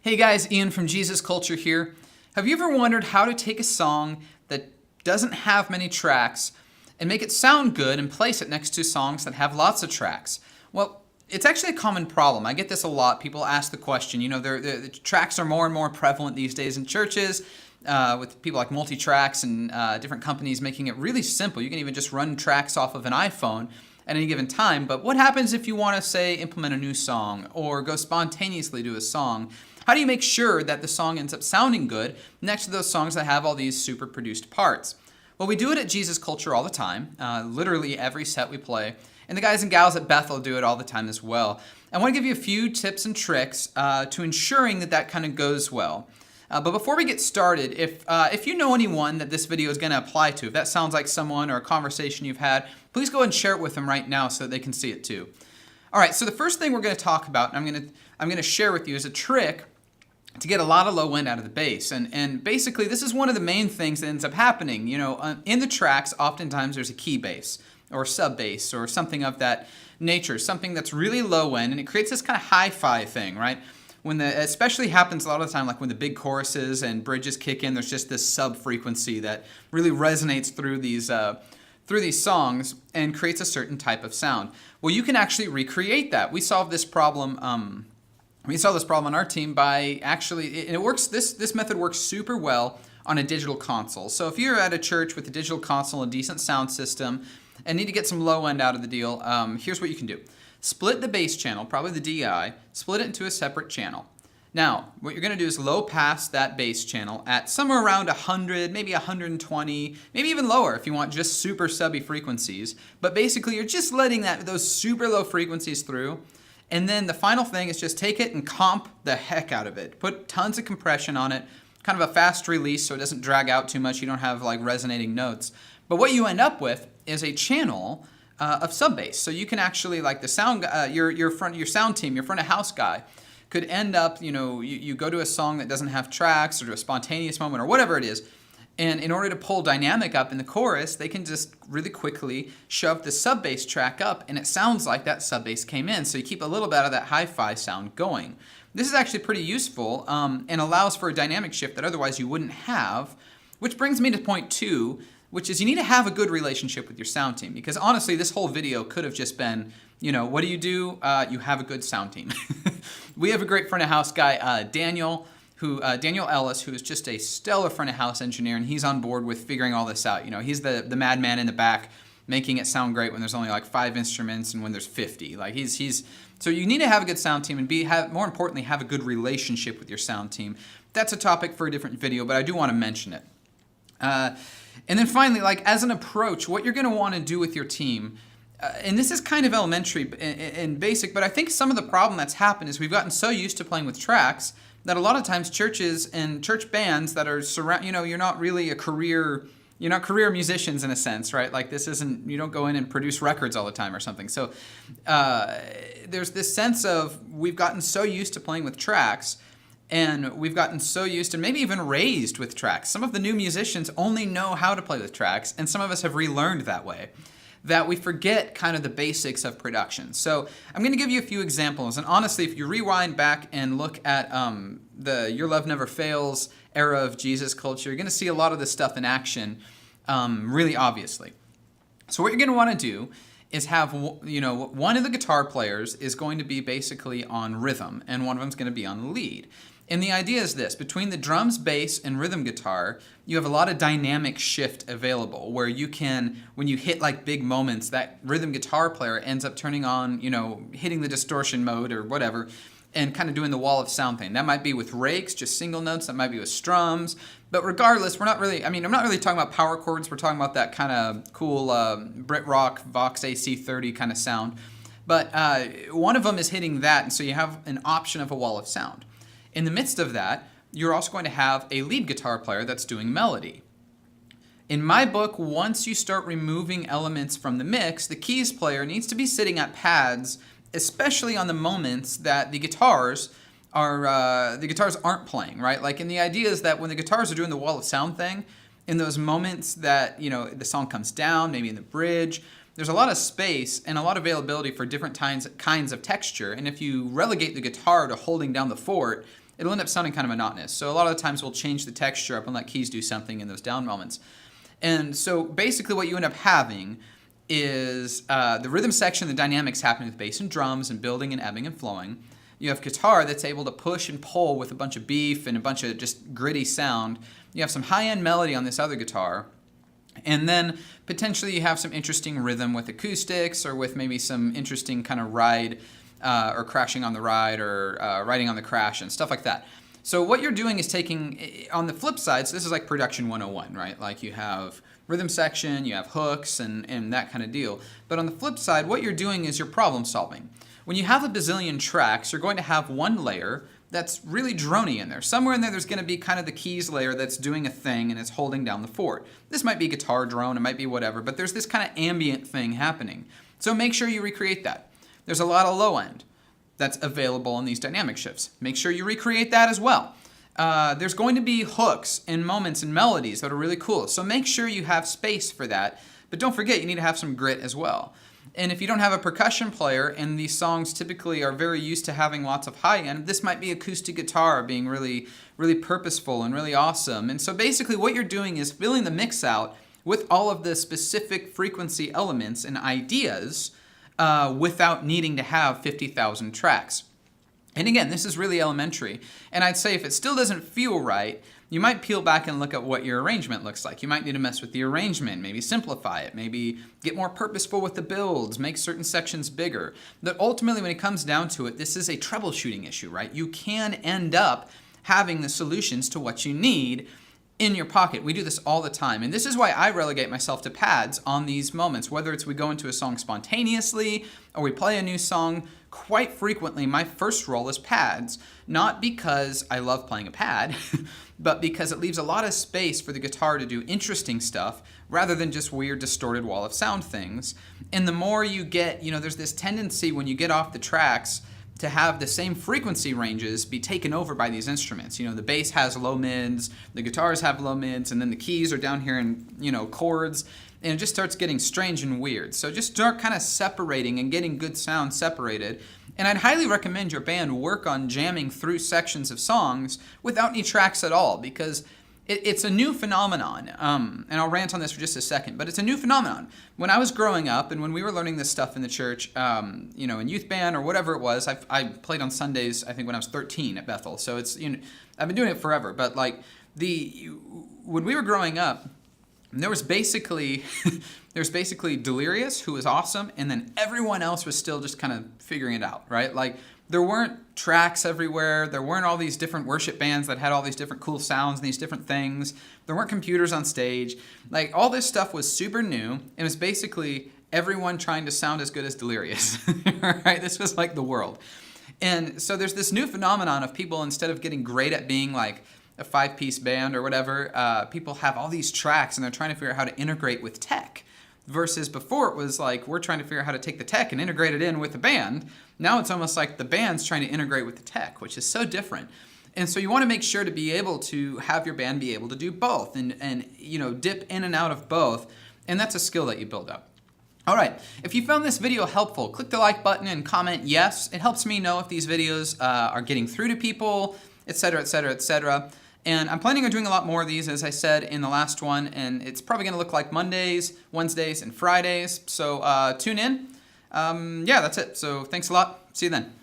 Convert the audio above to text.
Hey guys, Ian from Jesus Culture here. Have you ever wondered how to take a song that doesn't have many tracks and make it sound good and place it next to songs that have lots of tracks? Well, it's actually a common problem. I get this a lot. People ask the question, the tracks are more and more prevalent these days in churches with people like multi-tracks and different companies making it really simple. You can even just run tracks off of an iPhone at any given time. But what happens if you want to, say, implement a new song or go spontaneously to a song? How do you make sure that the song ends up sounding good next to those songs that have all these super produced parts? Well, we do it at Jesus Culture all the time, literally every set we play. And the guys and gals at Bethel do it all the time as well. I want to give you a few tips and tricks to ensuring that that kind of goes well. But before we get started, if you know anyone that this video is going to apply to, if that sounds like someone or a conversation you've had, please go ahead and share it with them right now so that they can see it too. All right, so the first thing we're going to talk about, and I'm going to share with you, is a trick to get a lot of low end out of the bass. And basically, this is one of the main things that ends up happening. In the tracks, oftentimes there's a key bass or sub bass or something of that nature, something that's really low end, and it creates this kind of hi-fi thing, right? Especially happens a lot of the time, like when the big choruses and bridges kick in, there's just this sub frequency that really resonates through these songs and creates a certain type of sound. Well, you can actually recreate that. We solved this problem. We solved this problem on our team by actually, and it works. This method works super well on a digital console. So if you're at a church with a digital console, a decent sound system, and need to get some low end out of the deal, here's what you can do. Split the bass channel, probably the DI, split it into a separate channel. Now, what you're going to do is low pass that bass channel at somewhere around 100, maybe 120, maybe even lower if you want just super subby frequencies. But basically, you're just letting those super low frequencies through. And then the final thing is just take it and comp the heck out of it. Put tons of compression on it, kind of a fast release so it doesn't drag out too much. You don't have like resonating notes. But what you end up with is a channel of sub bass. So you can actually, like the sound, your sound team, your front of house guy, could end up, you go to a song that doesn't have tracks or to a spontaneous moment or whatever it is, and in order to pull dynamic up in the chorus, they can just really quickly shove the sub bass track up, and it sounds like that sub bass came in. So you keep a little bit of that hi-fi sound going. This is actually pretty useful and allows for a dynamic shift that otherwise you wouldn't have, which brings me to point 2, which is you need to have a good relationship with your sound team. Because honestly, this whole video could have just been, what do? You have a good sound team. We have a great front of house guy, Daniel Ellis, who is just a stellar front of house engineer, and he's on board with figuring all this out. He's the madman in the back, making it sound great when there's only like 5 instruments and when there's 50. Like so you need to have a good sound team and more importantly, have a good relationship with your sound team. That's a topic for a different video, but I do want to mention it. And then finally, like as an approach, what you're going to want to do with your team, and this is kind of elementary and basic, but I think some of the problem that's happened is we've gotten so used to playing with tracks that a lot of times churches and church bands that are you're not really career musicians in a sense, right? Like you don't go in and produce records all the time or something. So there's this sense of we've gotten so used to playing with tracks, and we've gotten so used and maybe even raised with tracks. Some of the new musicians only know how to play with tracks, and some of us have relearned that way, that we forget kind of the basics of production. So I'm going to give you a few examples. And honestly, if you rewind back and look at the Your Love Never Fails era of Jesus Culture, you're going to see a lot of this stuff in action really obviously. So what you're going to want to do is have, one of the guitar players is going to be basically on rhythm, and one of them is going to be on lead. And the idea is this: between the drums, bass, and rhythm guitar, you have a lot of dynamic shift available where you can, when you hit like big moments, that rhythm guitar player ends up turning on, hitting the distortion mode or whatever, and kind of doing the wall of sound thing. That might be with rakes, just single notes. That might be with strums. But regardless, I'm not really talking about power chords. We're talking about that kind of cool Brit Rock Vox AC30 kind of sound. But one of them is hitting that, and so you have an option of a wall of sound. In the midst of that, you're also going to have a lead guitar player that's doing melody. In my book, once you start removing elements from the mix, the keys player needs to be sitting at pads, especially on the moments that the guitars aren't playing, right? Like, and the idea is that when the guitars are doing the wall of sound thing, in those moments that, the song comes down, maybe in the bridge, there's a lot of space and a lot of availability for different kinds of texture. And if you relegate the guitar to holding down the fort, it'll end up sounding kind of monotonous. So a lot of the times we'll change the texture up and let keys do something in those down moments. And so basically what you end up having is the rhythm section, the dynamics happening with bass and drums and building and ebbing and flowing. You have guitar that's able to push and pull with a bunch of beef and a bunch of just gritty sound. You have some high-end melody on this other guitar. And then potentially you have some interesting rhythm with acoustics or with maybe some interesting kind of ride or crashing on the ride or riding on the crash and stuff like that. So what you're doing is taking, on the flip side, so this is like production 101, right? Like you have rhythm section, you have hooks and that kind of deal. But on the flip side, what you're doing is you're problem solving. When you have a bazillion tracks, you're going to have one layer that's really drony in there. Somewhere in there, there's going to be kind of the keys layer that's doing a thing and it's holding down the fort. This might be guitar drone, it might be whatever, but there's this kind of ambient thing happening. So make sure you recreate that. There's a lot of low end that's available in these dynamic shifts. Make sure you recreate that as well. There's going to be hooks and moments and melodies that are really cool. So make sure you have space for that. But don't forget, you need to have some grit as well. And if you don't have a percussion player, and these songs typically are very used to having lots of high end, this might be acoustic guitar being really, really purposeful and really awesome. And so basically what you're doing is filling the mix out with all of the specific frequency elements and ideas without needing to have 50,000 tracks. And again, this is really elementary. And I'd say if it still doesn't feel right, you might peel back and look at what your arrangement looks like. You might need to mess with the arrangement, maybe simplify it, maybe get more purposeful with the builds, make certain sections bigger. But ultimately, when it comes down to it, this is a troubleshooting issue, right? You can end up having the solutions to what you need in your pocket. We do this all the time. And this is why I relegate myself to pads on these moments, whether it's we go into a song spontaneously or we play a new song. Quite frequently, my first role is pads, not because I love playing a pad, but because it leaves a lot of space for the guitar to do interesting stuff rather than just weird distorted wall of sound things. And the more you get, there's this tendency when you get off the tracks to have the same frequency ranges be taken over by these instruments. The bass has low mids, the guitars have low mids, and then the keys are down here in, chords, and it just starts getting strange and weird. So just start kind of separating and getting good sound separated. And I'd highly recommend your band work on jamming through sections of songs without any tracks at all, because it's a new phenomenon. And I'll rant on this for just a second, but it's a new phenomenon. When I was growing up and when we were learning this stuff in the church, in youth band or whatever it was, I played on Sundays, I think when I was 13 at Bethel. So it's, I've been doing it forever. But like when we were growing up, there was basically Delirious, who was awesome, and then everyone else was still just kind of figuring it out, right? Like there weren't tracks everywhere. There weren't all these different worship bands that had all these different cool sounds and these different things. There weren't computers on stage. Like all this stuff was super new. It was basically everyone trying to sound as good as Delirious, right? This was like the world. And so there's this new phenomenon of people, instead of getting great at being like a 5-piece band or whatever, people have all these tracks and they're trying to figure out how to integrate with tech. Versus before it was like, we're trying to figure out how to take the tech and integrate it in with the band. Now it's almost like the band's trying to integrate with the tech, which is so different. And so you want to make sure to be able to have your band be able to do both and dip in and out of both. And that's a skill that you build up. All right, if you found this video helpful, click the like button and comment yes. It helps me know if these videos are getting through to people, etc., etc., etc. And I'm planning on doing a lot more of these, as I said in the last one, and it's probably going to look like Mondays, Wednesdays, and Fridays. So tune in. Yeah, that's it. So thanks a lot. See you then.